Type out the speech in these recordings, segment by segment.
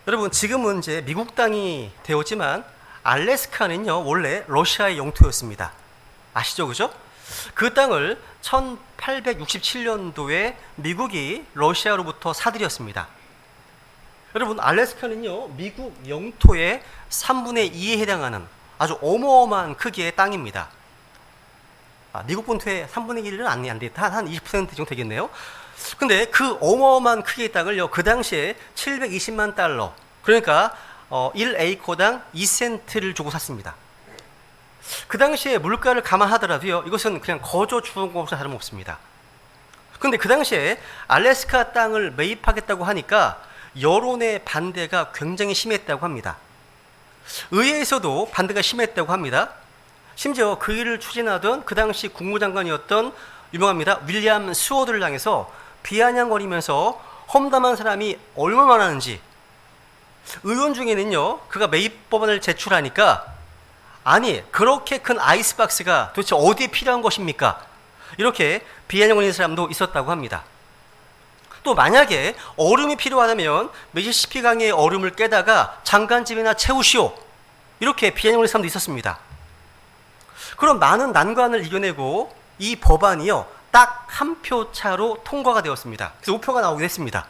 여러분, 지금은 이제 미국 땅이 되었지만 알래스카는요 원래 러시아의 영토였습니다. 아시죠, 그죠? 그 땅을 1867년도에 미국이 러시아로부터 사들였습니다. 여러분, 알래스카는요 미국 영토의 3분의 2에 해당하는 아주 어마어마한 크기의 땅입니다. 미국 본토의 3분의 1은 안 되겠다. 한 20% 정도 되겠네요. 근데 그 어마어마한 크기의 땅을요, 그 당시에 720만 달러, 그러니까 1에이커당 2센트를 주고 샀습니다. 그 당시에 물가를 감안하더라도요, 이것은 그냥 거저 주는 것과 다름없습니다. 근데 그 당시에 알래스카 땅을 매입하겠다고 하니까 여론의 반대가 굉장히 심했다고 합니다. 의회에서도 반대가 심했다고 합니다. 심지어 그 일을 추진하던 그 당시 국무장관이었던 유명합니다. 윌리엄 스워드를 향해서 비아냥거리면서 험담한 사람이 얼마나 많았는지, 의원 중에는요 그가 매입 법안을 제출하니까 아니 그렇게 큰 아이스박스가 도대체 어디에 필요한 것입니까? 이렇게 비아냥거리는 사람도 있었다고 합니다. 또 만약에 얼음이 필요하다면 미시시피 강의 얼음을 깨다가 장간집이나 채우시오, 이렇게 비아냥거리는 사람도 있었습니다. 그런 많은 난관을 이겨내고 이 법안이요 딱 한 표 차로 통과가 되었습니다. 그래서 우표가 나오게 됐습니다.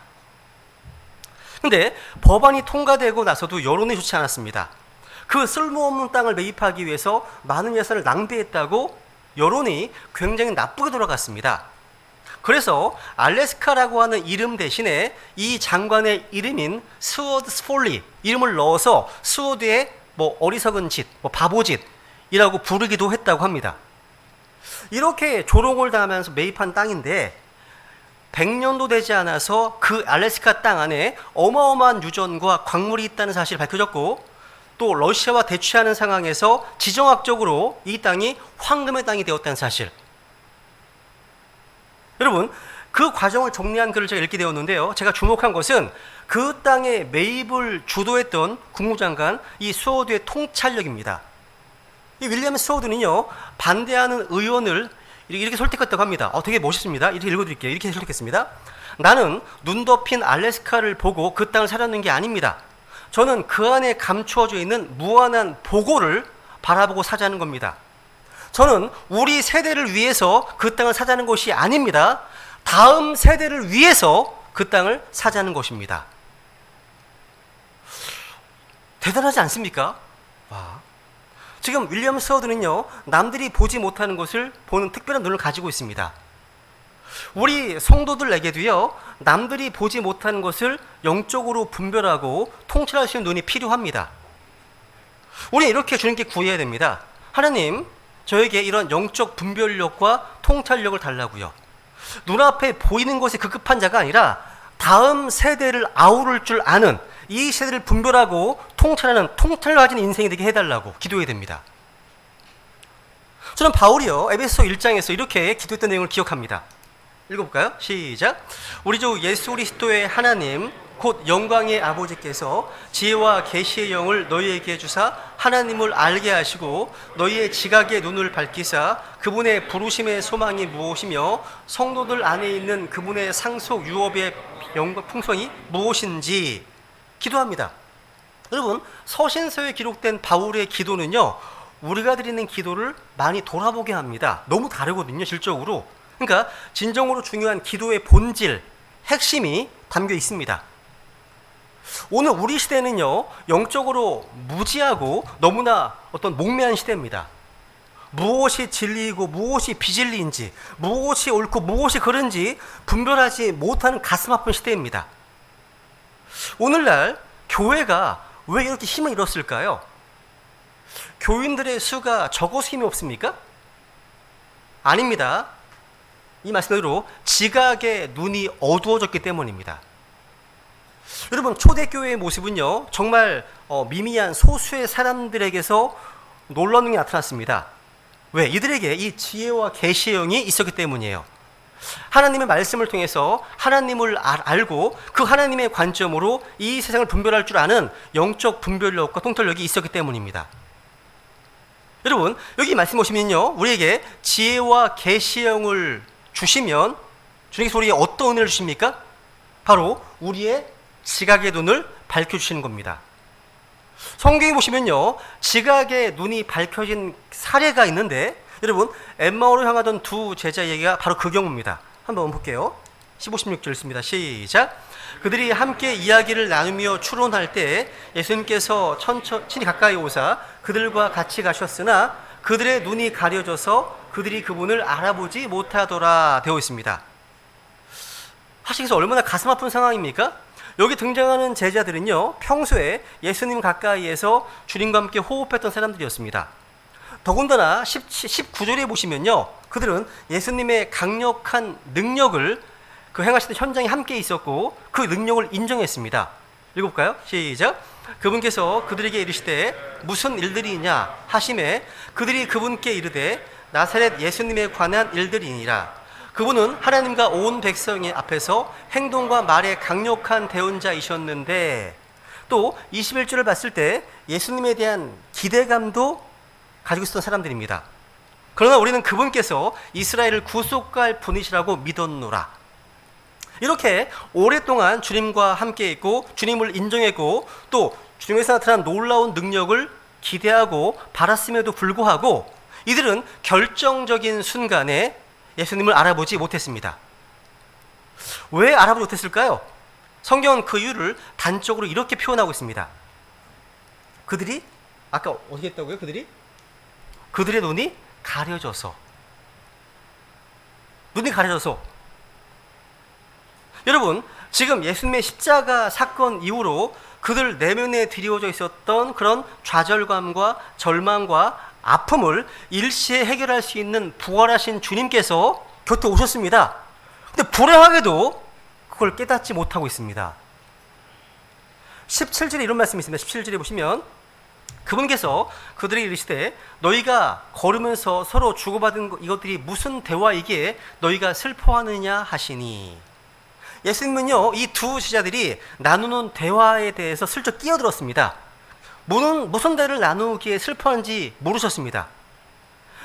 근데 법안이 통과되고 나서도 여론이 좋지 않았습니다. 그 쓸모없는 땅을 매입하기 위해서 많은 예산을 낭비했다고 여론이 굉장히 나쁘게 돌아갔습니다. 그래서 알래스카라고 하는 이름 대신에 이 장관의 이름인 스워드 스폴리 이름을 넣어서 스워드의 어리석은 짓, 바보짓이라고 부르기도 했다고 합니다. 이렇게 조롱을 당하면서 매입한 땅인데 100년도 되지 않아서 그 알래스카 땅 안에 어마어마한 유전과 광물이 있다는 사실이 밝혀졌고, 또 러시아와 대치하는 상황에서 지정학적으로 이 땅이 황금의 땅이 되었다는 사실. 여러분, 그 과정을 정리한 글을 제가 읽게 되었는데요, 제가 주목한 것은 그 땅의 매입을 주도했던 국무장관 이 스워드의 통찰력입니다. 이 윌리엄 스워드는요 반대하는 의원을 이렇게 설득했다고 합니다. 되게 멋있습니다. 이렇게 읽어드릴게요. 이렇게 설득했습니다. 나는 눈 덮인 알래스카를 보고 그 땅을 사려는 게 아닙니다. 저는 그 안에 감추어져 있는 무한한 보고를 바라보고 사자는 겁니다. 저는 우리 세대를 위해서 그 땅을 사자는 것이 아닙니다. 다음 세대를 위해서 그 땅을 사자는 것입니다. 대단하지 않습니까? 와. 지금 윌리엄 스워드는요 남들이 보지 못하는 것을 보는 특별한 눈을 가지고 있습니다. 우리 성도들에게도요 남들이 보지 못하는 것을 영적으로 분별하고 통찰할 수 있는 눈이 필요합니다. 우리는 이렇게 주님께 구해야 됩니다. 하나님, 저에게 이런 영적 분별력과 통찰력을 달라고요. 눈앞에 보이는 것이 급급한 자가 아니라 다음 세대를 아우를 줄 아는, 이 세대를 분별하고 통찰하는 통찰을 가진 인생이 되게 해달라고 기도해야 됩니다. 저는 바울이요 에베소 1장에서 이렇게 기도했던 내용을 기억합니다. 읽어볼까요? 시작. 우리 주 예수 그리스도의 하나님 곧 영광의 아버지께서 지혜와 계시의 영을 너희에게 주사 하나님을 알게 하시고 너희의 지각의 눈을 밝히사 그분의 부르심의 소망이 무엇이며 성도들 안에 있는 그분의 상속 유업의 영광 풍성이 무엇인지 기도합니다. 여러분, 서신서에 기록된 바울의 기도는요 우리가 드리는 기도를 많이 돌아보게 합니다. 너무 다르거든요, 질적으로. 그러니까 진정으로 중요한 기도의 본질, 핵심이 담겨 있습니다. 오늘 우리 시대는요 영적으로 무지하고 너무나 목매한 시대입니다. 무엇이 진리이고 무엇이 비진리인지, 무엇이 옳고 무엇이 그른지 분별하지 못하는 가슴 아픈 시대입니다. 오늘날 교회가 왜 이렇게 힘을 잃었을까요? 교인들의 수가 적어서 힘이 없습니까? 아닙니다. 이 말씀대로 지각의 눈이 어두워졌기 때문입니다. 여러분, 초대교회의 모습은요 정말 미미한 소수의 사람들에게서 놀라운 게 나타났습니다. 왜? 이들에게 이 지혜와 계시의 영이 있었기 때문이에요. 하나님의 말씀을 통해서 하나님을 알고 그 하나님의 관점으로 이 세상을 분별할 줄 아는 영적 분별력과 통찰력이 있었기 때문입니다. 여러분, 여기 말씀 보시면요 우리에게 지혜와 계시의 영을 주시면 주님께서 우리에게 어떤 은혜를 주십니까? 바로 우리의 지각의 눈을 밝혀주시는 겁니다. 성경에 보시면요, 지각에 눈이 밝혀진 사례가 있는데, 여러분 엠마오로 향하던 두 제자 얘기가 바로 그 경우입니다. 한번 볼게요. 15, 16절 읽습니다. 시작. 그들이 함께 이야기를 나누며 추론할 때 예수님께서 친히 가까이 오사 그들과 같이 가셨으나 그들의 눈이 가려져서 그들이 그분을 알아보지 못하더라 되어 있습니다. 사실 그래서 얼마나 가슴 아픈 상황입니까? 여기 등장하는 제자들은요, 평소에 예수님 가까이에서 주님과 함께 호흡했던 사람들이었습니다. 더군다나 19절에 보시면요, 그들은 예수님의 강력한 능력을 그 행하시던 현장에 함께 있었고 그 능력을 인정했습니다. 읽어볼까요? 시작. 그분께서 그들에게 이르시되 무슨 일들이냐 하심에 그들이 그분께 이르되 나사렛 예수님에 관한 일들이니라. 그분은 하나님과 온 백성의 앞에서 행동과 말에 강력한 대언자이셨는데, 또 21절을 봤을 때 예수님에 대한 기대감도 가지고 있었던 사람들입니다. 그러나 우리는 그분께서 이스라엘을 구속할 분이시라고 믿었노라. 이렇게 오랫동안 주님과 함께 있고 주님을 인정했고 또 주님에서 나타난 놀라운 능력을 기대하고 바랐음에도 불구하고 이들은 결정적인 순간에 예수님을 알아보지 못했습니다. 왜 알아보지 못했을까요? 성경은 그 이유를 단적으로 이렇게 표현하고 있습니다. 그들이 아까 어떻게 했다고요? 그들의 눈이 가려져서. 눈이 가려져서. 여러분, 지금 예수님의 십자가 사건 이후로 그들 내면에 드리워져 있었던 그런 좌절감과 절망과 아픔을 일시에 해결할 수 있는 부활하신 주님께서 곁에 오셨습니다. 근데 불행하게도 그걸 깨닫지 못하고 있습니다. 17절에 이런 말씀이 있습니다. 17절에 보시면 그분께서 그들에게 이르시되 너희가 걸으면서 서로 주고받은 이것들이 무슨 대화이기에 너희가 슬퍼하느냐 하시니. 예수님은요, 이 두 제자들이 나누는 대화에 대해서 슬쩍 끼어들었습니다. 무슨 대화를 나누기에 슬퍼하는지 모르셨습니다.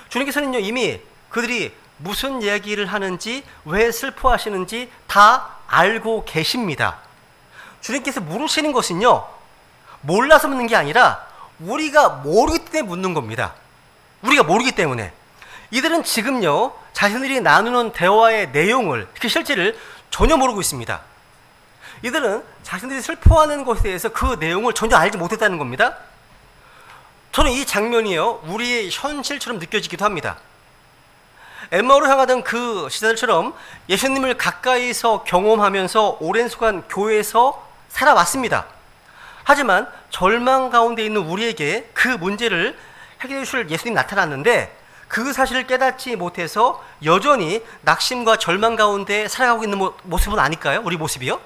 주님께서는요, 이미 그들이 무슨 이야기를 하는지, 왜 슬퍼하시는지 다 알고 계십니다. 주님께서 물으시는 것은요, 몰라서 묻는 게 아니라 우리가 모르기 때문에 묻는 겁니다. 우리가 모르기 때문에. 이들은 지금요, 자신들이 나누는 대화의 내용을, 특히 실제를 전혀 모르고 있습니다. 이들은 자신들이 슬퍼하는 것에 대해서 그 내용을 전혀 알지 못했다는 겁니다. 저는 이 장면이요, 우리의 현실처럼 느껴지기도 합니다. 엠마오로 향하던 그 시대들처럼 예수님을 가까이서 경험하면서 오랜 시간 교회에서 살아왔습니다. 하지만 절망 가운데 있는 우리에게 그 문제를 해결해 주실 예수님이 나타났는데 그 사실을 깨닫지 못해서 여전히 낙심과 절망 가운데 살아가고 있는 모습은 아닐까요? 우리 모습이요?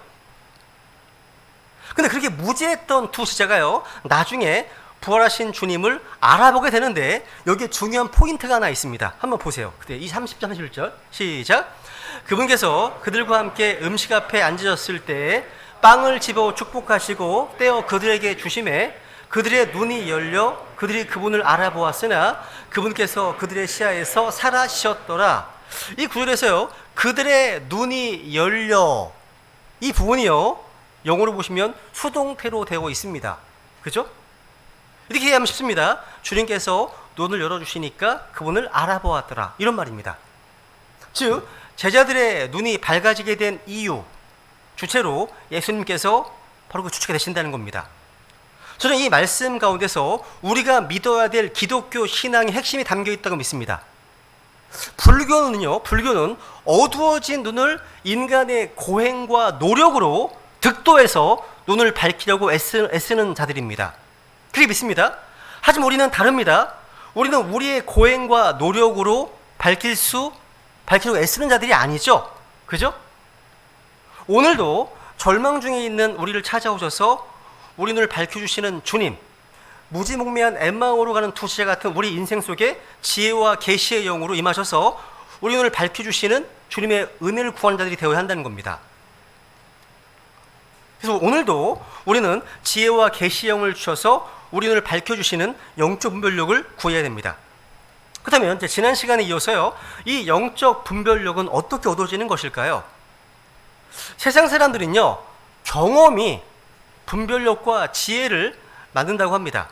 근데 그렇게 무지했던 두 제자가요, 나중에 부활하신 주님을 알아보게 되는데 여기에 중요한 포인트가 하나 있습니다. 한번 보세요. 그때 이 30절 31절 시작. 그분께서 그들과 함께 음식 앞에 앉으셨을 때 빵을 집어 축복하시고 떼어 그들에게 주심에 그들의 눈이 열려 그들이 그분을 알아보았으나 그분께서 그들의 시야에서 사라지셨더라. 이 구절에서요, 그들의 눈이 열려, 이 부분이요, 영어로 보시면 수동태로 되어 있습니다. 그죠? 이렇게 이해하면 쉽습니다. 주님께서 눈을 열어주시니까 그분을 알아보았더라, 이런 말입니다. 즉 제자들의 눈이 밝아지게 된 이유, 주체로 예수님께서 바로 그 주체가 되신다는 겁니다. 저는 이 말씀 가운데서 우리가 믿어야 될 기독교 신앙의 핵심이 담겨 있다고 믿습니다. 불교는 어두워진 눈을 인간의 고행과 노력으로 득도해서 눈을 밝히려고 애쓰는 자들입니다. 그렇게 믿습니다. 하지만 우리는 다릅니다. 우리는 우리의 고행과 노력으로 밝히려고 애쓰는 자들이 아니죠. 그죠? 오늘도 절망 중에 있는 우리를 찾아오셔서 우리 눈을 밝혀주시는 주님, 무지몽매한 엠마오로 가는 두 제자 같은 우리 인생 속에 지혜와 계시의 영으로 임하셔서 우리 눈을 밝혀주시는 주님의 은혜를 구하는 자들이 되어야 한다는 겁니다. 그래서 오늘도 우리는 지혜와 계시의 영을 주셔서 우리 눈을 밝혀주시는 영적 분별력을 구해야 됩니다. 그렇다면 이제 지난 시간에 이어서요, 이 영적 분별력은 어떻게 얻어지는 것일까요? 세상 사람들은요, 경험이 분별력과 지혜를 만든다고 합니다.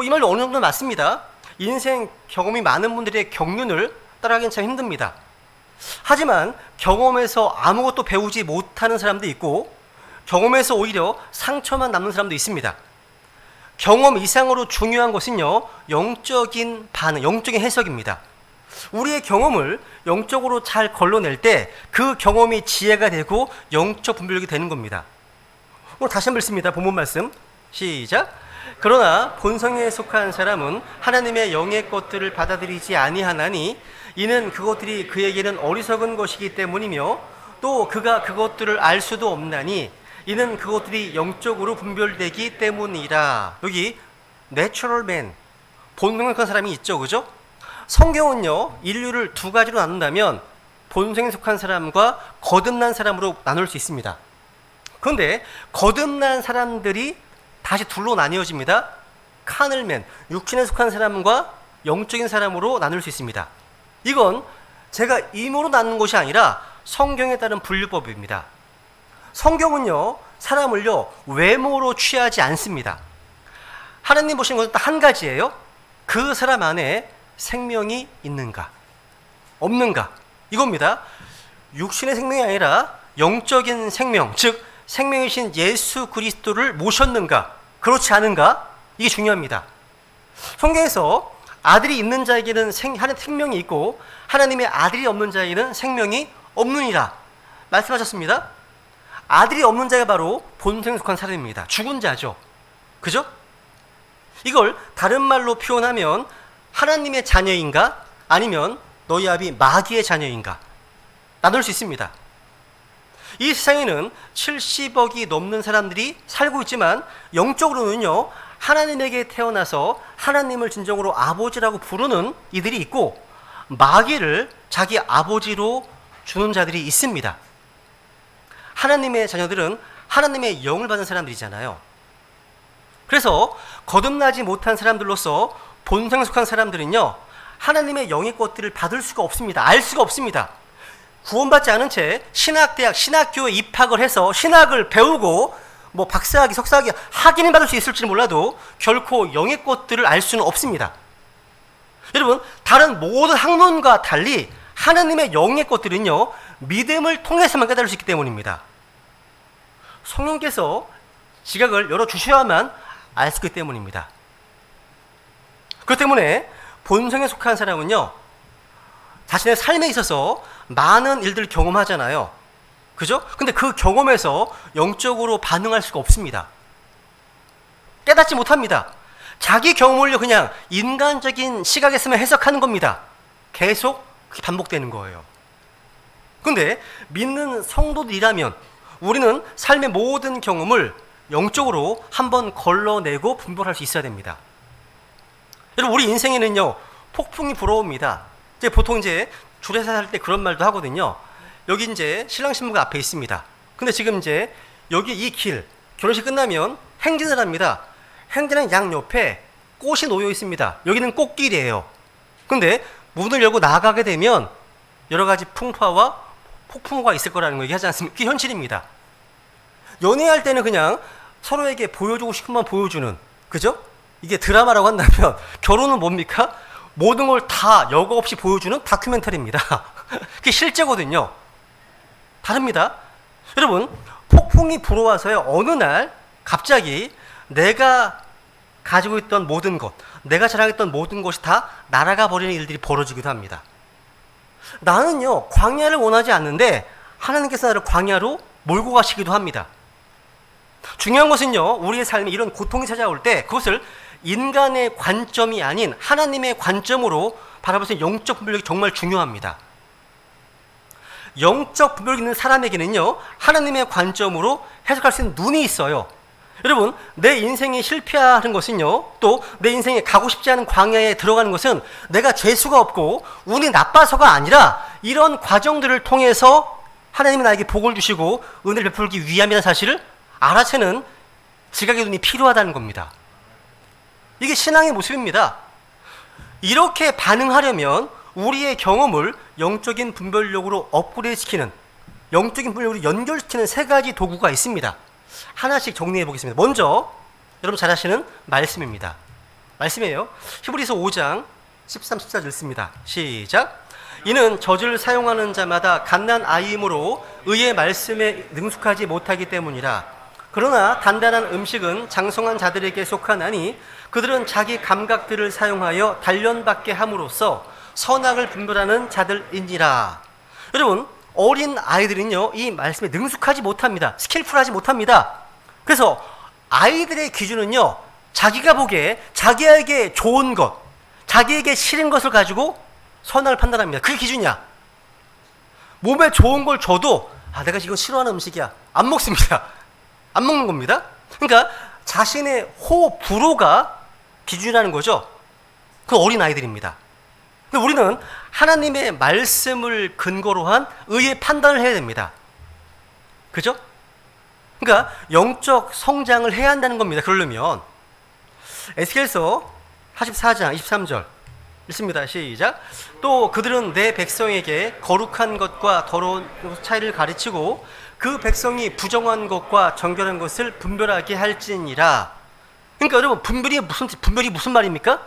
이 말도 어느 정도 맞습니다. 인생 경험이 많은 분들의 경륜을 따라가기는 참 힘듭니다. 하지만 경험에서 아무것도 배우지 못하는 사람도 있고 경험에서 오히려 상처만 남는 사람도 있습니다. 경험 이상으로 중요한 것은요, 영적인 반응, 영적인 해석입니다. 우리의 경험을 영적으로 잘 걸러낼 때 그 경험이 지혜가 되고 영적 분별력이 되는 겁니다. 오늘 다시 한번 읽습니다. 본문 말씀 시작. 그러나 본성에 속한 사람은 하나님의 영의 것들을 받아들이지 아니하나니 이는 그것들이 그에게는 어리석은 것이기 때문이며 또 그가 그것들을 알 수도 없나니 이는 그것들이 영적으로 분별되기 때문이라. 여기 내추럴 맨, 본성에 속한 사람이 있죠, 그죠? 성경은요, 인류를 두 가지로 나눈다면 본성에 속한 사람과 거듭난 사람으로 나눌 수 있습니다. 그런데 거듭난 사람들이 다시 둘로 나뉘어집니다. 카널맨, 육신에 속한 사람과 영적인 사람으로 나눌 수 있습니다. 이건 제가 임으로 나누는 것이 아니라 성경에 따른 분류법입니다. 성경은요, 사람을요, 외모로 취하지 않습니다. 하나님 보시는 것은 딱 한 가지예요. 그 사람 안에 생명이 있는가, 없는가, 이겁니다. 육신의 생명이 아니라 영적인 생명, 즉 생명이신 예수 그리스도를 모셨는가, 그렇지 않은가, 이게 중요합니다. 성경에서 아들이 있는 자에게는 생명이 있고 하나님의 아들이 없는 자에게는 생명이 없느니라 말씀하셨습니다. 아들이 없는 자가 바로 본성에 속한 사람입니다. 죽은 자죠. 그죠? 이걸 다른 말로 표현하면 하나님의 자녀인가 아니면 너희 아비 마귀의 자녀인가 나눌 수 있습니다. 이 세상에는 70억이 넘는 사람들이 살고 있지만 영적으로는요, 하나님에게 태어나서 하나님을 진정으로 아버지라고 부르는 이들이 있고 마귀를 자기 아버지로 주는 자들이 있습니다. 하나님의 자녀들은 하나님의 영을 받은 사람들이잖아요. 그래서 거듭나지 못한 사람들로서 본성에 속한 사람들은요, 하나님의 영의 것들을 받을 수가 없습니다. 알 수가 없습니다. 구원받지 않은 채 신학대학, 신학교에 입학을 해서 신학을 배우고 박사학위, 석사학위 학위는 받을 수 있을지 몰라도 결코 영의 것들을 알 수는 없습니다. 여러분, 다른 모든 학문과 달리 하나님의 영의 것들은요, 믿음을 통해서만 깨달을 수 있기 때문입니다. 성령께서 지각을 열어주셔야만 알 수 있기 때문입니다. 그렇기 때문에 본성에 속한 사람은요, 자신의 삶에 있어서 많은 일들을 경험하잖아요. 그죠? 근데 그 경험에서 영적으로 반응할 수가 없습니다. 깨닫지 못합니다. 자기 경험을요, 그냥 인간적인 시각에서만 해석하는 겁니다. 계속 반복되는 거예요. 근데 믿는 성도들이라면 우리는 삶의 모든 경험을 영적으로 한번 걸러내고 분별할 수 있어야 됩니다. 여러분, 우리 인생에는요, 폭풍이 불어옵니다. 보통 주례사 할 때 그런 말도 하거든요. 여기 신랑 신부가 앞에 있습니다. 근데 지금 여기 이 길, 결혼식 끝나면 행진을 합니다. 행진은 양옆에 꽃이 놓여 있습니다. 여기는 꽃길이에요. 근데 문을 열고 나가게 되면 여러 가지 풍파와 폭풍우가 있을 거라는 거 얘기하지 않습니까? 그게 현실입니다. 연애할 때는 그냥 서로에게 보여주고 싶은 것만 보여주는, 그죠? 이게 드라마라고 한다면 결혼은 뭡니까? 모든 걸 다 여과 없이 보여주는 다큐멘터리입니다. 그게 실제거든요. 다릅니다. 여러분, 폭풍이 불어와서요, 어느 날 갑자기 내가 가지고 있던 모든 것, 내가 자랑했던 모든 것이 다 날아가 버리는 일들이 벌어지기도 합니다. 나는요, 광야를 원하지 않는데 하나님께서 나를 광야로 몰고 가시기도 합니다. 중요한 것은요, 우리의 삶에 이런 고통이 찾아올 때 그것을 인간의 관점이 아닌 하나님의 관점으로 바라볼 수 있는 영적 분별력이 정말 중요합니다. 영적 분별력 있는 사람에게는요, 하나님의 관점으로 해석할 수 있는 눈이 있어요. 여러분, 내 인생이 실패하는 것은요, 또 내 인생에 가고 싶지 않은 광야에 들어가는 것은 내가 재수가 없고 운이 나빠서가 아니라 이런 과정들을 통해서 하나님이 나에게 복을 주시고 은혜를 베풀기 위함이라는 사실을 알아채는 지각의 눈이 필요하다는 겁니다. 이게 신앙의 모습입니다. 이렇게 반응하려면 우리의 경험을 영적인 분별력으로 업그레이드 시키는, 영적인 분별력으로 연결시키는 세 가지 도구가 있습니다. 하나씩 정리해 보겠습니다. 먼저 여러분 잘 아시는 말씀입니다. 말씀이에요. 히브리서 5장 13, 14절 읽습니다. 시작. 이는 저주를 사용하는 자마다 갓난 아이이므로 의의 말씀에 능숙하지 못하기 때문이라. 그러나 단단한 음식은 장성한 자들에게 속하나니 그들은 자기 감각들을 사용하여 단련받게 함으로써 선악을 분별하는 자들이니라. 여러분, 어린 아이들은요, 이 말씀에 능숙하지 못합니다. 스킬풀하지 못합니다. 그래서 아이들의 기준은요, 자기가 보기에 자기에게 좋은 것, 자기에게 싫은 것을 가지고 선악을 판단합니다. 그게 기준이야. 몸에 좋은 걸 줘도 내가 이거 싫어하는 음식이야, 안 먹습니다. 안 먹는 겁니다. 그러니까 자신의 호불호가 기준이라는 거죠. 그 어린 아이들입니다. 근데 우리는 하나님의 말씀을 근거로 한 의의 판단을 해야 됩니다. 그죠? 그러니까 영적 성장을 해야 한다는 겁니다. 그러려면 에스겔서 44장 23절 읽습니다. 시작. 또 그들은 내 백성에게 거룩한 것과 더러운 차이를 가르치고 그 백성이 부정한 것과 정결한 것을 분별하게 할지니라. 그러니까 여러분, 분별이 무슨 말입니까?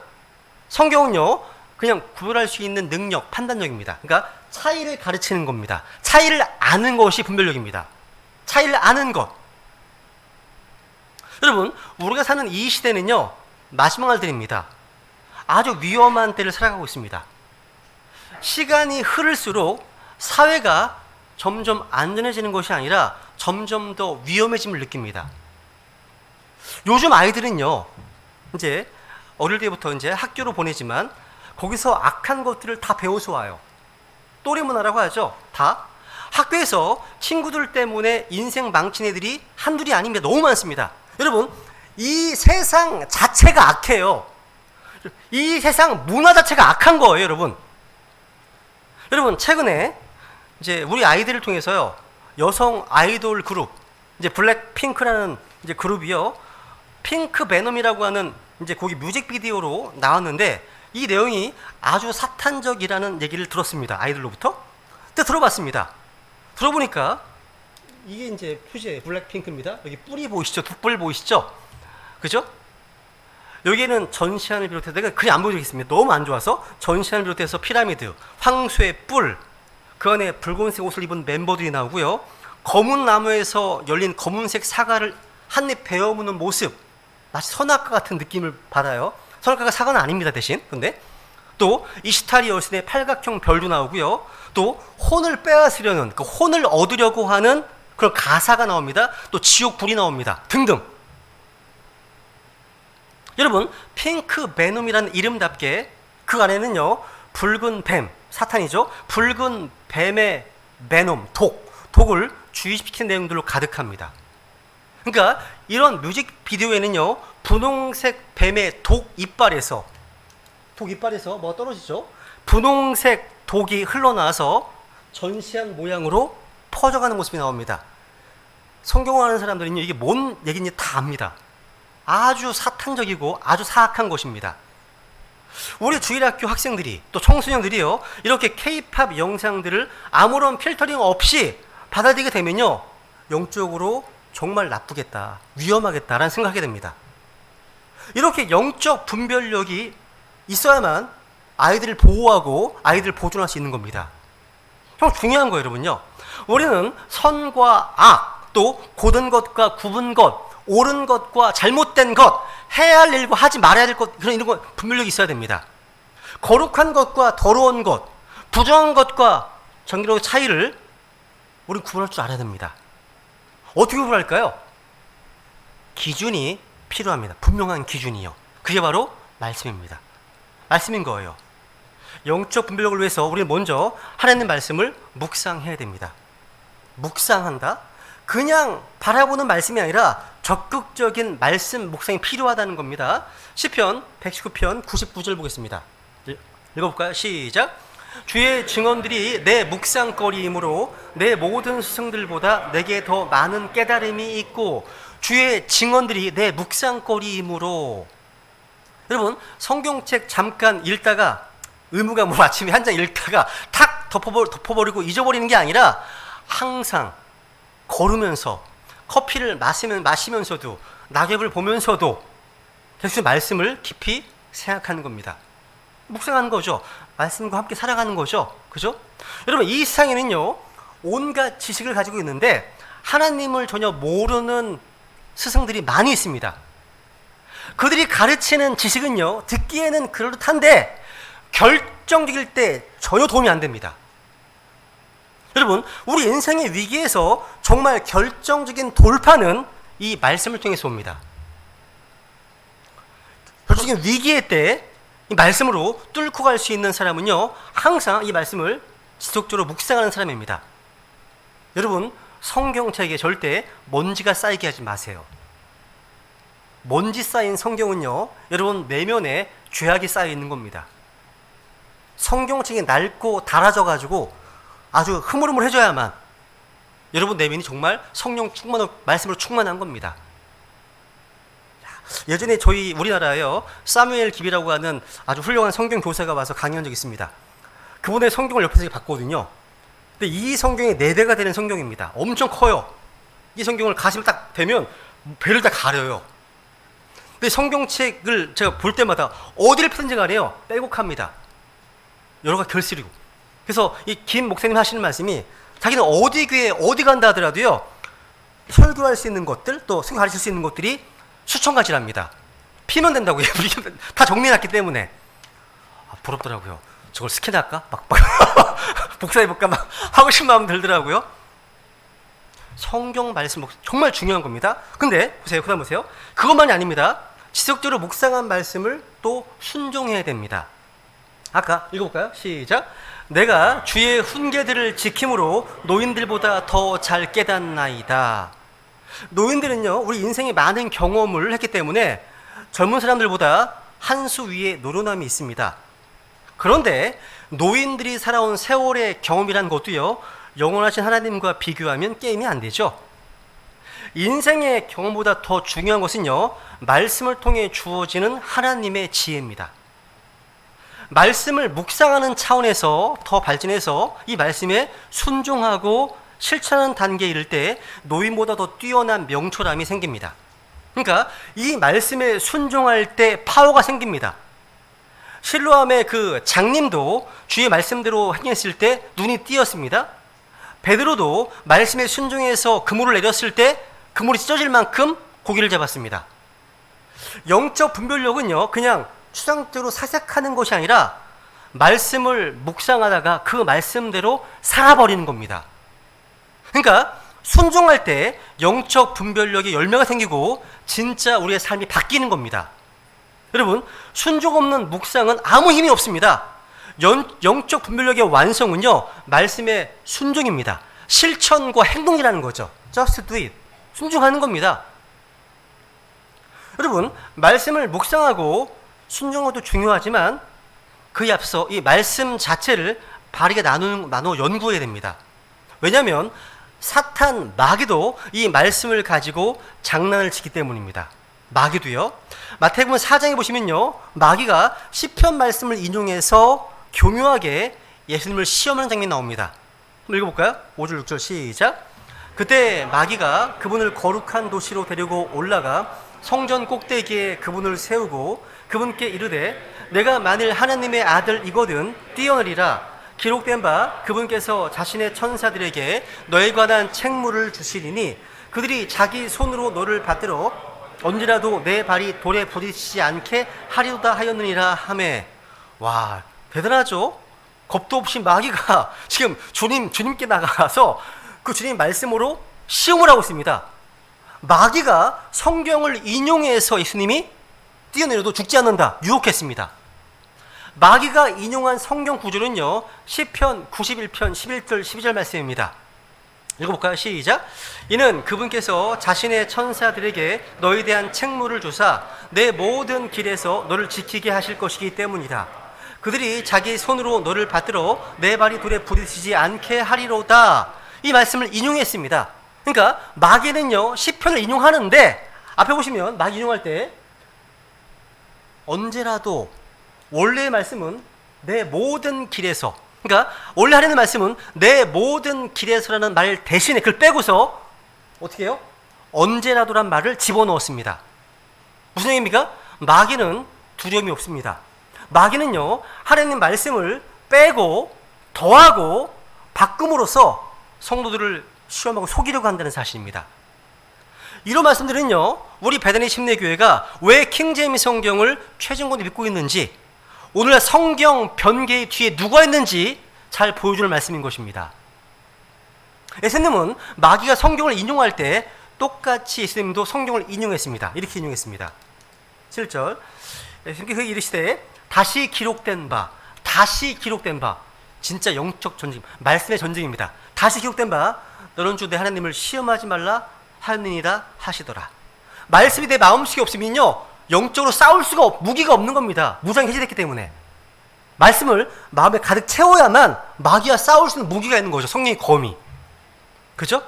성경은요, 그냥 구별할 수 있는 능력, 판단력입니다. 그러니까 차이를 가르치는 겁니다. 차이를 아는 것이 분별력입니다. 차이를 아는 것. 여러분, 우리가 사는 이 시대는요, 마지막 날들입니다. 아주 위험한 때를 살아가고 있습니다. 시간이 흐를수록 사회가 점점 안전해지는 것이 아니라 점점 더 위험해짐을 느낍니다. 요즘 아이들은요, 이제 어릴 때부터 이제 학교로 보내지만 거기서 악한 것들을 다 배워서 와요. 또래 문화라고 하죠. 다. 학교에서 친구들 때문에 인생 망친 애들이 한둘이 아닙니다. 너무 많습니다. 여러분, 이 세상 자체가 악해요. 이 세상 문화 자체가 악한 거예요, 여러분. 여러분, 최근에 이제 우리 아이들을 통해서요, 여성 아이돌 그룹, 이제 블랙핑크라는 이제 그룹이요, 핑크 베놈이라고 하는 이제 거기 뮤직비디오로 나왔는데, 이 내용이 아주 사탄적이라는 얘기를 들었습니다. 아이들로부터. 근데 들어봤습니다. 들어보니까 이게 이제 표지에 블랙핑크입니다. 여기 뿔이 보이시죠? 두 뿔 보이시죠? 그죠? 여기에는 전시안을 비롯해서, 내가 그리 안 보여드리겠습니다. 너무 안 좋아서. 전시안을 비롯해서 피라미드, 황소의 뿔, 그 안에 붉은색 옷을 입은 멤버들이 나오고요, 검은 나무에서 열린 검은색 사과를 한 입 베어 무는 모습, 마치 선악과 같은 느낌을 받아요. 선악과가 사과는 아닙니다, 대신. 근데 또 이시타리 여신의 팔각형 별도 나오고요, 또 혼을 빼앗으려는, 그 혼을 얻으려고 하는 그런 가사가 나옵니다. 또 지옥 불이 나옵니다. 등등. 여러분, 핑크 베놈이라는 이름답게 그 안에는요, 붉은 뱀, 사탄이죠. 붉은 뱀의 베놈, 독을 주의시키는 내용들로 가득합니다. 그러니까 이런 뮤직비디오에는요, 분홍색 뱀의 독 이빨에서 뭐 떨어지죠? 분홍색 독이 흘러나와서 전시한 모양으로 퍼져가는 모습이 나옵니다. 성경을 아는 사람들은요, 이게 뭔 얘기인지 다 압니다. 아주 사탄적이고 아주 사악한 것입니다. 우리 주일학교 학생들이, 또 청소년들이요, 이렇게 K-팝 영상들을 아무런 필터링 없이 받아들이게 되면요, 영적으로 정말 나쁘겠다, 위험하겠다라는 생각하게 됩니다. 이렇게 영적 분별력이 있어야만 아이들을 보호하고 아이들을 보존할 수 있는 겁니다. 좀 중요한 거예요, 여러분요. 우리는 선과 악, 또 고든 것과 굽은 것, 옳은 것과 잘못된 것, 해야 할 일과 하지 말아야 될 것, 이런 거 분별력이 있어야 됩니다. 거룩한 것과 더러운 것, 부정한 것과 정의로운 차이를 우리는 구분할 줄 알아야 됩니다. 어떻게 구분할까요? 기준이 필요합니다. 분명한 기준이요. 그게 바로 말씀입니다. 말씀인 거예요. 영적 분별력을 위해서 우리는 먼저 하나님 말씀을 묵상해야 됩니다. 묵상한다? 그냥 바라보는 말씀이 아니라 적극적인 말씀 묵상이 필요하다는 겁니다. 시편 119편 99절 보겠습니다. 읽어볼까요? 시작. 주의 증언들이 내 묵상거리이므로 내 모든 스승들보다 내게 더 많은 깨달음이 있고, 주의 증언들이 내 묵상거리이므로. 여러분, 성경책 잠깐 읽다가, 의무가 뭐 아침에 한 장 읽다가 탁 덮어버리고 잊어버리는 게 아니라 항상 걸으면서 커피를 마시면서도 낙엽을 보면서도 계속 말씀을 깊이 생각하는 겁니다. 묵상하는 거죠. 말씀과 함께 살아가는 거죠. 그죠? 여러분, 이 세상에는요, 온갖 지식을 가지고 있는데 하나님을 전혀 모르는 스승들이 많이 있습니다. 그들이 가르치는 지식은요, 듣기에는 그럴듯한데 결정적일 때 전혀 도움이 안 됩니다. 여러분, 우리 인생의 위기에서 정말 결정적인 돌파는 이 말씀을 통해서 옵니다. 결정적인 위기의 때 이 말씀으로 뚫고 갈 수 있는 사람은요, 항상 이 말씀을 지속적으로 묵상하는 사람입니다. 여러분, 성경책에 절대 먼지가 쌓이게 하지 마세요. 먼지 쌓인 성경은요, 여러분 내면에 죄악이 쌓여 있는 겁니다. 성경책이 낡고 닳아져가지고 아주 흐물흐물해져야만 여러분 내면이 정말 성령 충만한 말씀으로 충만한 겁니다. 예전에 저희 우리나라에요, 사무엘 기비라고 하는 아주 훌륭한 성경 교사가 와서 강의한 적이 있습니다. 그분의 성경을 옆에서 봤거든요. 근데 이 성경이 4대가 되는 성경입니다. 엄청 커요. 이 성경을 가슴을 딱 대면 배를 다 가려요. 근데 성경책을 제가 볼 때마다 어디를 펴든지 간에요, 빼곡합니다. 여러 가지 결실이고. 그래서 이 김 목사님 하시는 말씀이, 자기는 어디 교회 어디 간다 하더라도요, 설교할 수 있는 것들, 또 성경 가르칠 수 있는 것들이 수천 가지랍니다. 피면 된다고요. 다 정리해놨기 때문에. 아, 부럽더라고요. 저걸 스캔할까? 막 복사해볼까? 막 하고 싶은 마음 들더라고요. 성경 말씀 정말 중요한 겁니다. 근데 보세요, 그다음 보세요. 그것만이 아닙니다. 지속적으로 묵상한 말씀을 또 순종해야 됩니다. 아까 읽어볼까요? 시작. 내가 주의 훈계들을 지킴으로 노인들보다 더 잘 깨닫나이다. 노인들은요, 우리 인생에 많은 경험을 했기 때문에 젊은 사람들보다 한 수 위에 노련함이 있습니다. 그런데 노인들이 살아온 세월의 경험이라는 것도요, 영원하신 하나님과 비교하면 게임이 안 되죠. 인생의 경험보다 더 중요한 것은요, 말씀을 통해 주어지는 하나님의 지혜입니다. 말씀을 묵상하는 차원에서 더 발전해서 이 말씀에 순종하고 실천하는 단계에 이를 때 노인보다 더 뛰어난 명철함이 생깁니다. 그러니까 이 말씀에 순종할 때 파워가 생깁니다. 실로암의 그 장님도 주의 말씀대로 행했을 때 눈이 띄었습니다. 베드로도 말씀에 순종해서 그물을 내렸을 때 그물이 찢어질 만큼 고기를 잡았습니다. 영적 분별력은요, 그냥 추상적으로 사색하는 것이 아니라 말씀을 묵상하다가 그 말씀대로 살아버리는 겁니다. 그러니까 순종할 때 영적 분별력의 열매가 생기고 진짜 우리의 삶이 바뀌는 겁니다. 여러분, 순종 없는 묵상은 아무 힘이 없습니다. 영적 분별력의 완성은요, 말씀의 순종입니다. 실천과 행동이라는 거죠. Just do it. 순종하는 겁니다. 여러분, 말씀을 묵상하고 순종도 중요하지만 그에 앞서 이 말씀 자체를 바르게 나눠 연구해야 됩니다. 왜냐하면 사탄, 마귀도 이 말씀을 가지고 장난을 치기 때문입니다. 마귀도요. 마태복음 4장에 보시면요, 마귀가 시편 말씀을 인용해서 교묘하게 예수님을 시험하는 장면이 나옵니다. 한번 읽어볼까요? 5절 6절 시작. 그때 마귀가 그분을 거룩한 도시로 데리고 올라가 성전 꼭대기에 그분을 세우고 그분께 이르되 내가 만일 하나님의 아들이거든 뛰어내리라. 기록된 바 그분께서 자신의 천사들에게 너에 관한 책무를 주시리니 그들이 자기 손으로 너를 받들어 언제라도 내 발이 돌에 부딪히지 않게 하리로다 하였느니라 하매. 와, 대단하죠? 겁도 없이 마귀가 지금 주님께 나가서 그 주님 말씀으로 시험을 하고 있습니다. 마귀가 성경을 인용해서 예수님이 뛰어내려도 죽지 않는다 유혹했습니다. 마귀가 인용한 성경 구절은요, 시편 91편 11절 12절 말씀입니다. 읽어볼까요? 시작. 이는 그분께서 자신의 천사들에게 너에 대한 책무를 주사 내 모든 길에서 너를 지키게 하실 것이기 때문이다. 그들이 자기 손으로 너를 받들어 내 발이 돌에 부딪히지 않게 하리로다. 이 말씀을 인용했습니다. 그러니까 마귀는요, 시편을 인용하는데 앞에 보시면 마귀 인용할 때 언제라도, 원래의 말씀은 내 모든 길에서, 그러니까 원래 하려는 말씀은 내 모든 길에서라는 말 대신에 그걸 빼고서 어떻게 해요? 언제라도란 말을 집어넣었습니다. 무슨 얘기입니까? 마귀는 두려움이 없습니다. 마귀는요, 하나님 말씀을 빼고 더하고 바꿈으로써 성도들을 시험하고 속이려고 한다는 사실입니다. 이런 말씀들은요, 우리 베다니 침례교회가 왜 킹제임스 성경을 최종권에 믿고 있는지, 오늘날 성경 변개의 뒤에 누가 있는지 잘 보여주는 말씀인 것입니다. 예수님은 마귀가 성경을 인용할 때 똑같이 예수님도 성경을 인용했습니다. 이렇게 인용했습니다. 7절, 예수님께 이르시되 다시 기록된 바, 진짜 영적 전쟁, 말씀의 전쟁입니다. 다시 기록된 바, 너는 주 내 하나님을 시험하지 말라 하느니라 하시더라. 말씀이 내 마음속에 없으면요, 영적으로 싸울 수가 무기가 없는 겁니다. 무장이 해제됐기 때문에. 말씀을 마음에 가득 채워야만 마귀와 싸울 수 있는 무기가 있는 거죠. 성령의 검이. 그죠?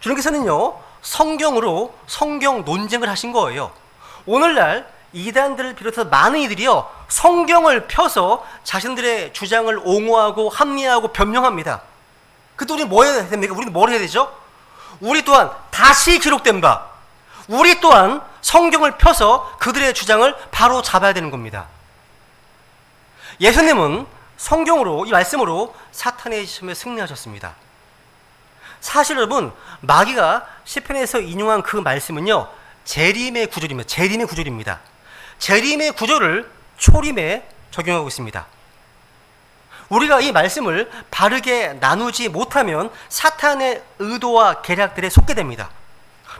주님께서는요, 성경으로 성경 논쟁을 하신 거예요. 오늘날 이단들을 비롯해서 많은 이들이요, 성경을 펴서 자신들의 주장을 옹호하고 합리화하고 변명합니다. 그때 우리는 뭐 해야 됩니까? 우리는 뭘 해야 되죠? 우리 또한 다시 기록된 바, 우리 또한 성경을 펴서 그들의 주장을 바로 잡아야 되는 겁니다. 예수님은 성경으로, 이 말씀으로 사탄의 시험에 승리하셨습니다. 사실 여러분, 마귀가 시편에서 인용한 그 말씀은요, 재림의 구절입니다. 재림의 구절을 초림에 적용하고 있습니다. 우리가 이 말씀을 바르게 나누지 못하면 사탄의 의도와 계략들에 속게 됩니다.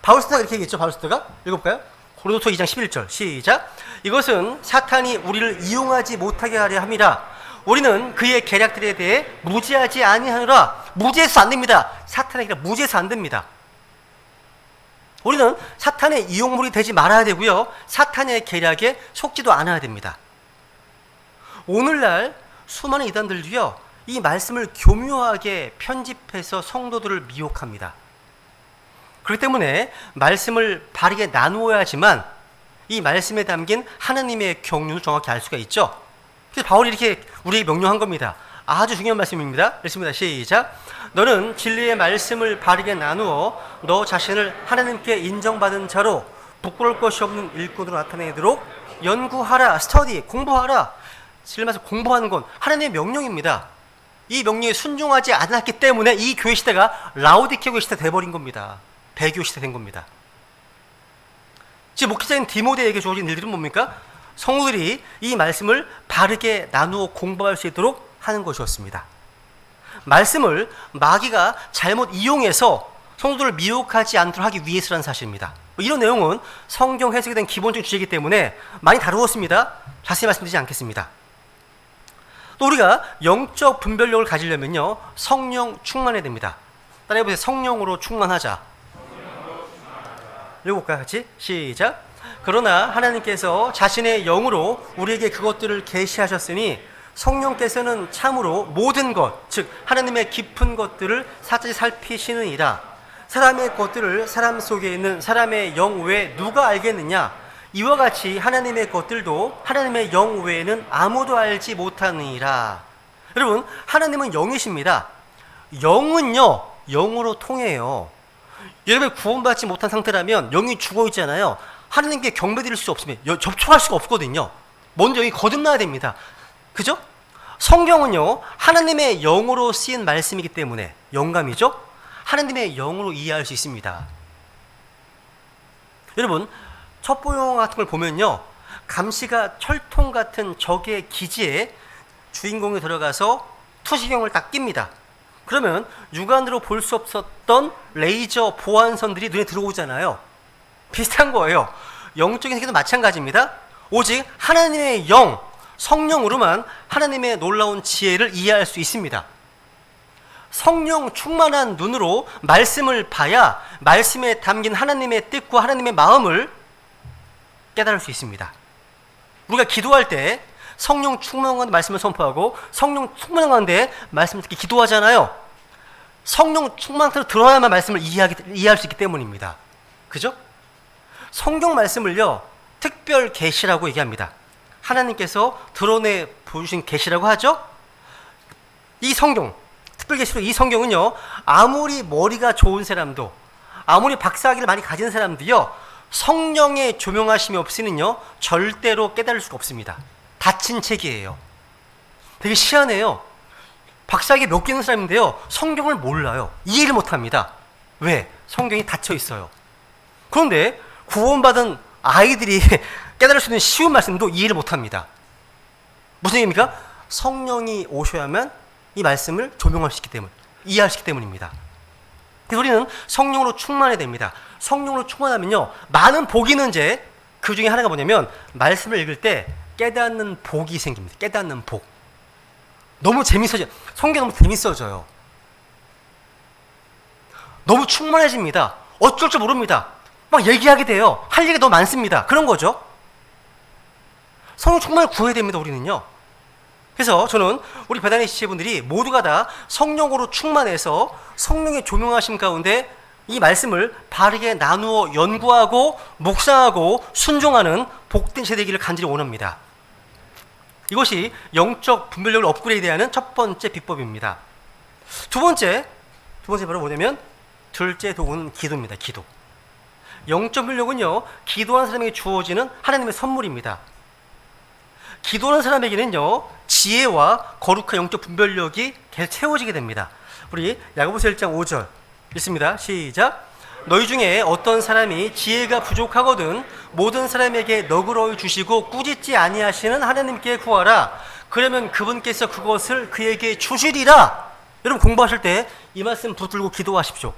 바울스타가 이렇게 얘기했죠. 바울스타가 읽어볼까요? 고린도서 2장 11절 시작. 이것은 사탄이 우리를 이용하지 못하게 하려 함이라. 우리는 그의 계략들에 대해 무지하지 아니하노라. 무지해서 안 됩니다. 사탄에게 무지해서 안 됩니다. 우리는 사탄의 이용물이 되지 말아야 되고요, 사탄의 계략에 속지도 않아야 됩니다. 오늘날 수많은 이단들도요, 이 말씀을 교묘하게 편집해서 성도들을 미혹합니다. 그렇기 때문에 말씀을 바르게 나누어야지만 이 말씀에 담긴 하나님의 경륜을 정확히 알 수가 있죠. 그래서 바울이 이렇게 우리에게 명령한 겁니다. 아주 중요한 말씀입니다. 읽습니다. 시작. 너는 진리의 말씀을 바르게 나누어 너 자신을 하나님께 인정받은 자로 부끄러울 것이 없는 일꾼으로 나타내도록 연구하라. 스터디, 공부하라. 진리 말씀 공부하는 건 하나님의 명령입니다. 이 명령에 순종하지 않았기 때문에 이 교회 시대가 라오디케아 교회 시대 돼버린 겁니다. 배교 시대 된 겁니다. 지금 목회자인 디모데에게 주어진 일들은 뭡니까? 성도들이 이 말씀을 바르게 나누어 공부할 수 있도록 하는 것이었습니다. 말씀을 마귀가 잘못 이용해서 성도들을 미혹하지 않도록 하기 위해서라는 사실입니다. 이런 내용은 성경 해석에 대한 기본적인 주제이기 때문에 많이 다루었습니다. 자세히 말씀드리지 않겠습니다. 또 우리가 영적 분별력을 가지려면요, 성령 충만해야 됩니다. 따라해보세요. 성령으로 충만하자. 읽어볼까요? 같이 시작. 그러나 하나님께서 자신의 영으로 우리에게 그것들을 계시하셨으니 성령께서는 참으로 모든 것, 즉 하나님의 깊은 것들을 사자히 살피시느니라. 사람의 것들을 사람 속에 있는 사람의 영 외에 누가 알겠느냐? 이와 같이 하나님의 것들도 하나님의 영 외에는 아무도 알지 못하느니라. 여러분, 하나님은 영이십니다. 영은요, 영으로 통해요. 여러분이 구원받지 못한 상태라면 영이 죽어 있잖아요. 하나님께 경배드릴 수 없으면 접촉할 수가 없거든요. 먼저 영이 거듭나야 됩니다. 그죠? 성경은요, 하나님의 영으로 쓰인 말씀이기 때문에 영감이죠? 하나님의 영으로 이해할 수 있습니다. 여러분, 첩보영화 같은 걸 보면요, 감시가 철통 같은 적의 기지에 주인공이 들어가서 투시경을 딱 낍니다. 그러면 육안으로 볼 수 없었던 레이저 보안선들이 눈에 들어오잖아요. 비슷한 거예요. 영적인 세계도 마찬가지입니다. 오직 하나님의 영, 성령으로만 하나님의 놀라운 지혜를 이해할 수 있습니다. 성령 충만한 눈으로 말씀을 봐야 말씀에 담긴 하나님의 뜻과 하나님의 마음을 깨달을 수 있습니다. 우리가 기도할 때 성령 충만한 가운데 말씀을 선포하고 성령 충만한 가운데 말씀을 듣기 기도하잖아요. 성령 충만한 상태로 들어야만 말씀을 이해할 수 있기 때문입니다. 그죠? 성경 말씀을요, 특별 계시라고 얘기합니다. 하나님께서 드러내 보여주신 계시라고 하죠. 이 성경, 특별 계시로 이 성경은요, 아무리 머리가 좋은 사람도, 아무리 박사학위를 많이 가진 사람도요, 성령의 조명하심이 없이는요, 절대로 깨달을 수가 없습니다. 닫힌 책이에요. 되게 희한해요. 박사학위 몇 개 있는 사람인데요, 성경을 몰라요. 이해를 못합니다. 왜? 성경이 닫혀 있어요. 그런데 구원받은 아이들이 깨달을 수 있는 쉬운 말씀도 이해를 못합니다. 무슨 얘기입니까? 성령이 오셔야만 이 말씀을 조명할 수 있기 때문, 이해할 수 있기 때문입니다. 그래서 우리는 성령으로 충만해야 됩니다. 성령으로 충만하면요, 많은 복이 있는데 그 중에 하나가 뭐냐면 말씀을 읽을 때 깨닫는 복이 생깁니다. 깨닫는 복. 너무 재밌어져요. 성경 너무 재밌어져요. 너무 충만해집니다. 어쩔 줄 모릅니다. 막 얘기하게 돼요. 할 얘기가 너무 많습니다. 그런 거죠. 성령 충만을 구해야 됩니다. 우리는요. 그래서 저는 우리 배단의 지체분들이 모두가 다 성령으로 충만해서 성령의 조명하심 가운데 이 말씀을 바르게 나누어 연구하고 묵상하고 순종하는 복된 세대이기를 간절히 원합니다. 이것이 영적 분별력을 업그레이드하는 첫 번째 비법입니다. 두 번째 바로 뭐냐면 둘째 도구는 기도입니다. 기도. 영적 분별력은요, 기도하는 사람에게 주어지는 하나님의 선물입니다. 기도하는 사람에게는요, 지혜와 거룩한 영적 분별력이 계속 채워지게 됩니다. 우리 야고보서 1장 5절 읽습니다. 시작. 너희 중에 어떤 사람이 지혜가 부족하거든 모든 사람에게 너그러이 주시고 꾸짖지 아니하시는 하나님께 구하라. 그러면 그분께서 그것을 그에게 주시리라. 여러분 공부하실 때 이 말씀 붙들고 기도하십시오.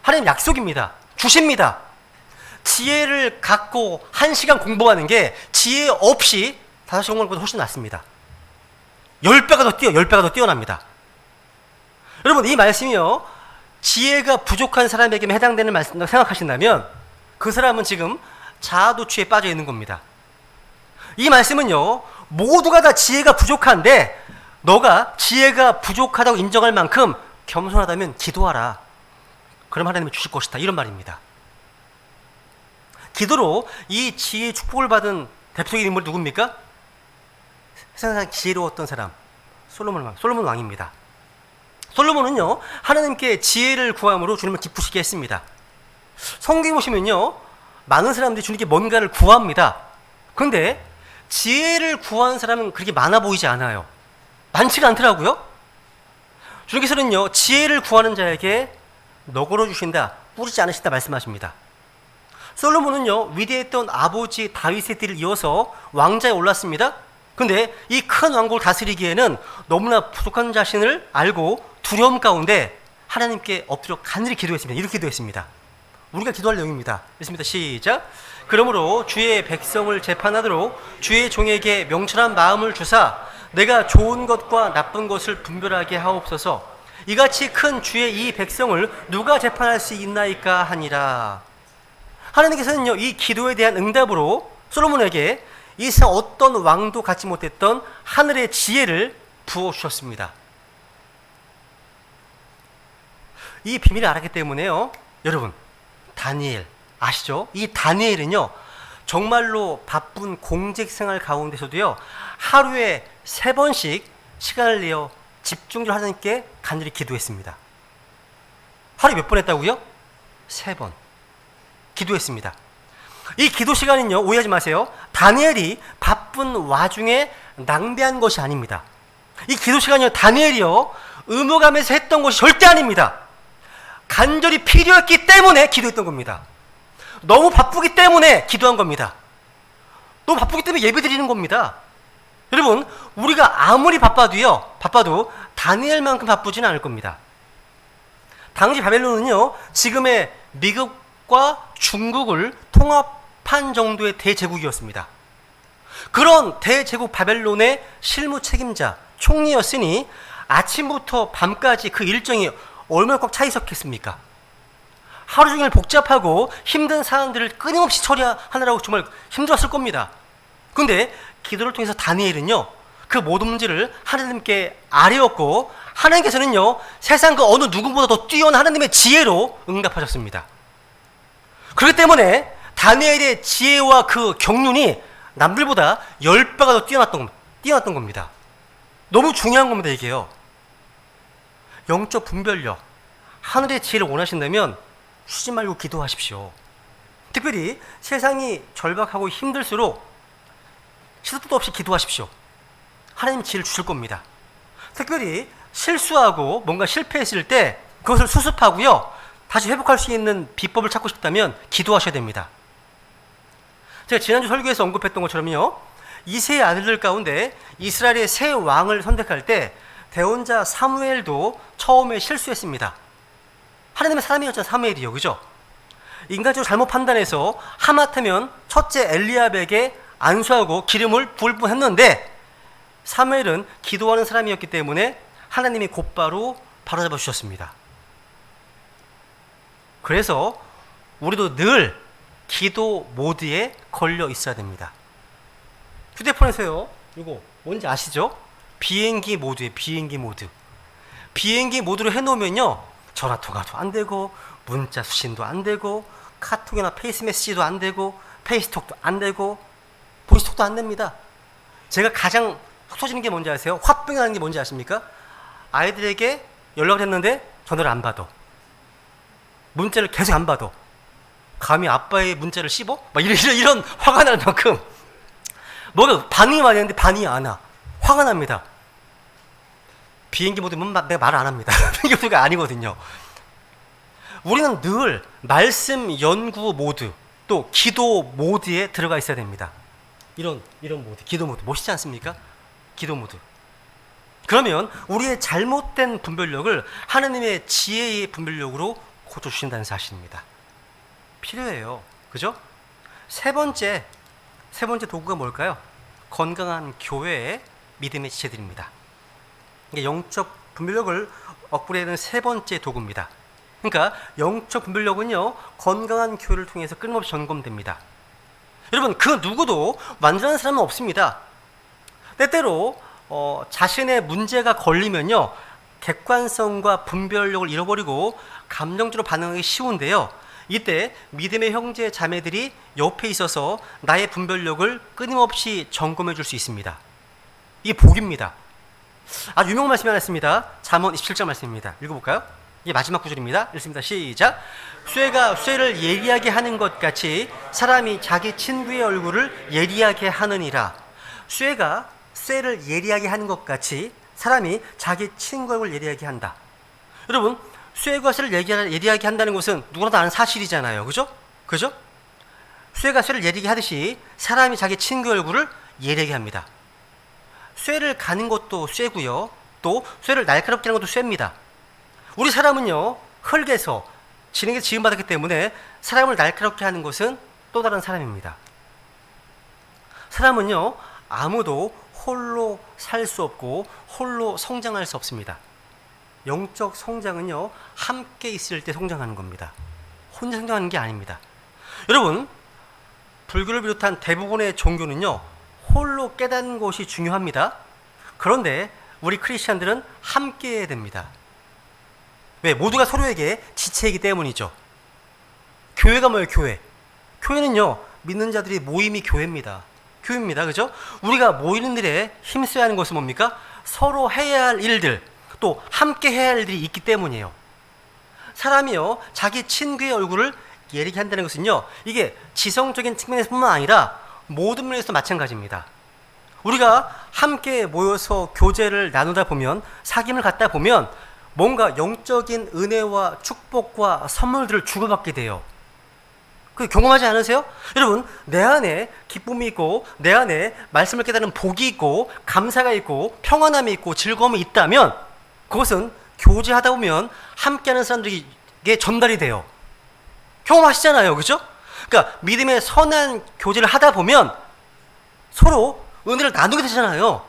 하나님 약속입니다. 주십니다. 지혜를 갖고 1시간 공부하는 게 지혜 없이 5시간 공부하는 것보다 훨씬 낫습니다. 10배가 더 뛰어납니다. 여러분 이 말씀이요, 지혜가 부족한 사람에게만 해당되는 말씀이라고 생각하신다면 그 사람은 지금 자아도취에 빠져 있는 겁니다. 이 말씀은요, 모두가 다 지혜가 부족한데 너가 지혜가 부족하다고 인정할 만큼 겸손하다면 기도하라. 그럼 하나님이 주실 것이다. 이런 말입니다. 기도로 이 지혜의 축복을 받은 대표적인 인물이 누굽니까? 세상에서 지혜로웠던 사람, 솔로몬 왕입니다. 솔로몬은요, 하나님께 지혜를 구함으로 주님을 기쁘시게 했습니다. 성경에 보시면요, 많은 사람들이 주님께 뭔가를 구합니다. 그런데 지혜를 구하는 사람은 그렇게 많아 보이지 않아요. 많지가 않더라고요. 주님께서는요, 지혜를 구하는 자에게 너그러 주신다, 꾸짖지 않으신다 말씀하십니다. 솔로몬은요, 위대했던 아버지 다윗의 뒤를 이어서 왕자에 올랐습니다. 근데 이 큰 왕국을 다스리기에는 너무나 부족한 자신을 알고 두려움 가운데 하나님께 엎드려 간절히 기도했습니다. 이렇게 기도했습니다. 우리가 기도할 내용입니다. 읽습니다. 시작. 그러므로 주의 백성을 재판하도록 주의 종에게 명철한 마음을 주사 내가 좋은 것과 나쁜 것을 분별하게 하옵소서. 이같이 큰 주의 이 백성을 누가 재판할 수 있나이까 하니라. 하나님께서는요, 이 기도에 대한 응답으로 솔로몬에게 이 세상 어떤 왕도 갖지 못했던 하늘의 지혜를 부어주셨습니다. 이 비밀을 알았기 때문에요, 여러분 다니엘 아시죠? 이 다니엘은요, 정말로 바쁜 공직 생활 가운데서도요, 하루에 3번씩 시간을 내어 집중적으로 하나님께 간절히 기도했습니다. 하루에 몇 번 했다고요? 3번 기도했습니다. 이 기도 시간은요, 오해하지 마세요. 다니엘이 바쁜 와중에 낭비한 것이 아닙니다. 이 기도 시간이요, 다니엘이요, 의무감에서 했던 것이 절대 아닙니다. 간절히 필요했기 때문에 기도했던 겁니다. 너무 바쁘기 때문에 기도한 겁니다. 너무 바쁘기 때문에 예배 드리는 겁니다. 여러분, 우리가 아무리 바빠도 다니엘만큼 바쁘지는 않을 겁니다. 당시 바벨론은요, 지금의 미국과 중국을 통합한 정도의 대제국이었습니다. 그런 대제국 바벨론의 실무 책임자, 총리였으니 아침부터 밤까지 그 일정이 얼마나 꽉 차 있었겠습니까? 하루 종일 복잡하고 힘든 사안들을 끊임없이 처리하느라고 정말 힘들었을 겁니다. 그런데 기도를 통해서 다니엘은요, 그 모든 문제를 하나님께 아뢰었고, 하나님께서는요, 세상 그 어느 누구보다 더 뛰어난 하나님의 지혜로 응답하셨습니다. 그렇기 때문에 다니엘의 지혜와 그 경륜이 남들보다 10배가 더 뛰어났던 겁니다. 너무 중요한 겁니다, 이게요. 영적 분별력, 하늘의 지혜를 원하신다면 쉬지 말고 기도하십시오. 특별히 세상이 절박하고 힘들수록 시도 때도 없이 기도하십시오. 하나님 지혜를 주실 겁니다. 특별히 실수하고 뭔가 실패했을 때 그것을 수습하고요, 다시 회복할 수 있는 비법을 찾고 싶다면 기도하셔야 됩니다. 제가 지난주 설교에서 언급했던 것처럼요, 이세의 아들들 가운데 이스라엘의 새 왕을 선택할 때 대언자 사무엘도 처음에 실수했습니다. 하나님의 사람이었잖아요, 사무엘이요, 그죠? 인간적으로 잘못 판단해서 하마터면 첫째 엘리압에게 안수하고 기름을 부을 뻔했는데, 사무엘은 기도하는 사람이었기 때문에 하나님이 곧바로 바로잡아 주셨습니다. 그래서 우리도 늘 기도 모드에 걸려 있어야 됩니다. 휴대폰에서요, 이거 뭔지 아시죠? 비행기 모드에 비행기 모드. 비행기 모드로 해놓으면요, 전화 통화도 안 되고 문자 수신도 안 되고 카톡이나 페이스 메시지도 안 되고 페이스톡도 안 되고 보이스톡도 안 됩니다. 제가 가장 속 터지는 게 뭔지 아세요? 화병이 나는 게 뭔지 아십니까? 아이들에게 연락을 했는데 전화를 안 받아. 문자를 계속 안 받아. 감히 아빠의 문자를 씹어? 막 이런 화가 날 만큼 뭐가 반응이 많이 하는데 반응이 안 와. 화가 납니다. 비행기 모드면 내가 말을 안 합니다. 비행기 모드가 아니거든요. 우리는 늘 말씀 연구 모드, 또 기도 모드에 들어가 있어야 됩니다. 이런 모드, 기도 모드 멋있지 않습니까? 기도 모드. 그러면 우리의 잘못된 분별력을 하나님의 지혜의 분별력으로 고쳐주신다는 사실입니다. 필요해요. 그죠? 세 번째 도구가 뭘까요? 건강한 교회의 믿음의 지체들입니다. 이게 영적 분별력을 업그레이드하는 세 번째 도구입니다. 그러니까 영적 분별력은요, 건강한 교회를 통해서 끊임없이 점검됩니다. 여러분, 그 누구도 완전한 사람은 없습니다. 때때로 자신의 문제가 걸리면요, 객관성과 분별력을 잃어버리고 감정적으로 반응하기 쉬운데요, 이때 믿음의 형제 자매들이 옆에 있어서 나의 분별력을 끊임없이 점검해 줄 수 있습니다. 이게 복입니다. 아주 유명한 말씀이 하나 있습니다. 잠언 27장 말씀입니다. 읽어볼까요? 이게 마지막 구절입니다. 읽습니다. 시작. 쇠가 쇠를 예리하게 하는 것 같이 사람이 자기 친구의 얼굴을 예리하게 하느니라. 쇠가 쇠를 예리하게 하는 것 같이 사람이 자기 친구 얼굴을 예리하게 한다. 여러분, 쇠가 쇠를 예리하게 한다는 것은 누구나 다 아는 사실이잖아요. 그죠? 그죠? 쇠가 쇠를 예리하게 하듯이 사람이 자기 친구 얼굴을 예리하게 합니다. 쇠를 가는 것도 쇠고요, 또 쇠를 날카롭게 하는 것도 쇠입니다. 우리 사람은요, 흙에서 지능에서 지음받았기 때문에 사람을 날카롭게 하는 것은 또 다른 사람입니다. 사람은요, 아무도 홀로 살 수 없고 홀로 성장할 수 없습니다. 영적 성장은요, 함께 있을 때 성장하는 겁니다. 혼자 성장하는 게 아닙니다. 여러분, 불교를 비롯한 대부분의 종교는요, 홀로 깨닫는 것이 중요합니다. 그런데 우리 크리스찬들은 함께 해야 됩니다. 왜? 모두가 서로에게 지체이기 때문이죠. 교회가 뭐예요? 교회. 교회는요, 믿는 자들이 모임이 교회입니다. 교회입니다. 그죠? 우리가 모이는 일에 힘써야 하는 것은 뭡니까? 서로 해야 할 일들, 또 함께 해야 할 일들이 있기 때문이에요. 사람이요, 자기 친구의 얼굴을 예리하게 한다는 것은요, 이게 지성적인 측면에서뿐만 아니라 모든 면에서 마찬가지입니다. 우리가 함께 모여서 교제를 나누다 보면, 사귐을 갖다 보면 뭔가 영적인 은혜와 축복과 선물들을 주고받게 돼요. 그 경험하지 않으세요? 여러분, 내 안에 기쁨이 있고 내 안에 말씀을 깨달은 복이 있고 감사가 있고 평안함이 있고 즐거움이 있다면 그것은 교제하다 보면 함께하는 사람들에게 전달이 돼요. 경험하시잖아요. 그죠? 그러니까 믿음의 선한 교제를 하다 보면 서로 은혜를 나누게 되잖아요.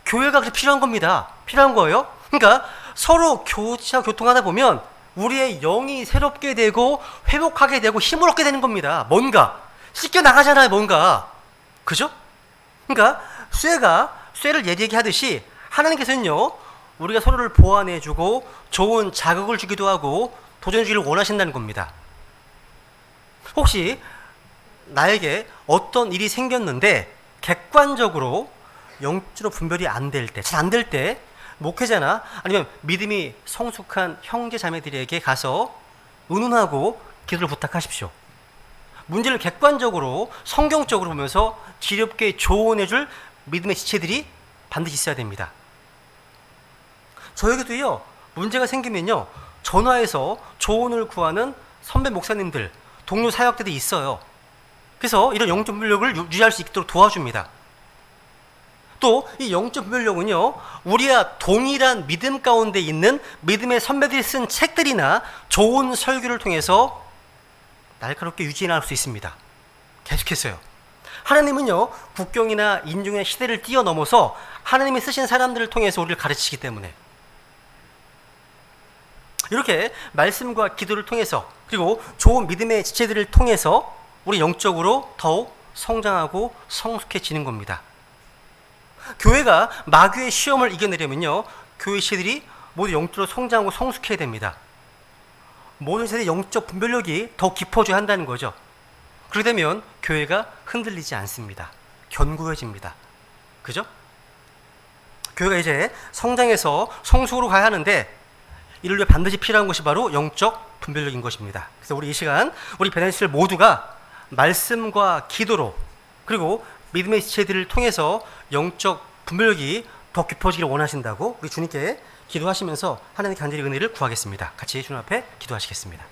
교회가 그렇게 필요한 겁니다. 필요한 거예요. 그러니까 서로 교제와 교통하다 보면 우리의 영이 새롭게 되고 회복하게 되고 힘을 얻게 되는 겁니다. 뭔가 씻겨 나가잖아요. 뭔가. 그죠? 그러니까 쇠를 예리하게 하듯이 하나님께서는요, 우리가 서로를 보완해주고 좋은 자극을 주기도 하고 도전해주기를 원하신다는 겁니다. 혹시 나에게 어떤 일이 생겼는데 객관적으로 영적으로 분별이 안 될 때, 잘 안 될 때 목회자나 아니면 믿음이 성숙한 형제 자매들에게 가서 의논하고 기도를 부탁하십시오. 문제를 객관적으로 성경적으로 보면서 지혜롭게 조언해줄 믿음의 지체들이 반드시 있어야 됩니다. 저에게도요, 문제가 생기면요, 전화해서 조언을 구하는 선배 목사님들, 동료 사역들이 있어요. 그래서 이런 영적 분별력을 유지할 수 있도록 도와줍니다. 또 이 영적 분별력은요, 우리와 동일한 믿음 가운데 있는 믿음의 선배들이 쓴 책들이나 좋은 설교를 통해서 날카롭게 유지해 나갈 수 있습니다. 계속해서요. 하나님은요, 국경이나 인종의 시대를 뛰어넘어서 하나님이 쓰신 사람들을 통해서 우리를 가르치기 때문에 이렇게 말씀과 기도를 통해서, 그리고 좋은 믿음의 지체들을 통해서 우리 영적으로 더욱 성장하고 성숙해지는 겁니다. 교회가 마귀의 시험을 이겨내려면요, 교회 지체들이 모두 영적으로 성장하고 성숙해야 됩니다. 모든 세대의 영적 분별력이 더 깊어져야 한다는 거죠. 그렇게 되면 교회가 흔들리지 않습니다. 견고해집니다. 그죠? 교회가 이제 성장해서 성숙으로 가야 하는데, 이를 위해 반드시 필요한 것이 바로 영적 분별력인 것입니다. 그래서 우리 이 시간, 우리 베네시를 모두가 말씀과 기도로, 그리고 믿음의 지체들을 통해서 영적 분별력이 더 깊어지기를 원하신다고 우리 주님께 기도하시면서 하나님의 간절히 은혜를 구하겠습니다. 같이 주님 앞에 기도하시겠습니다.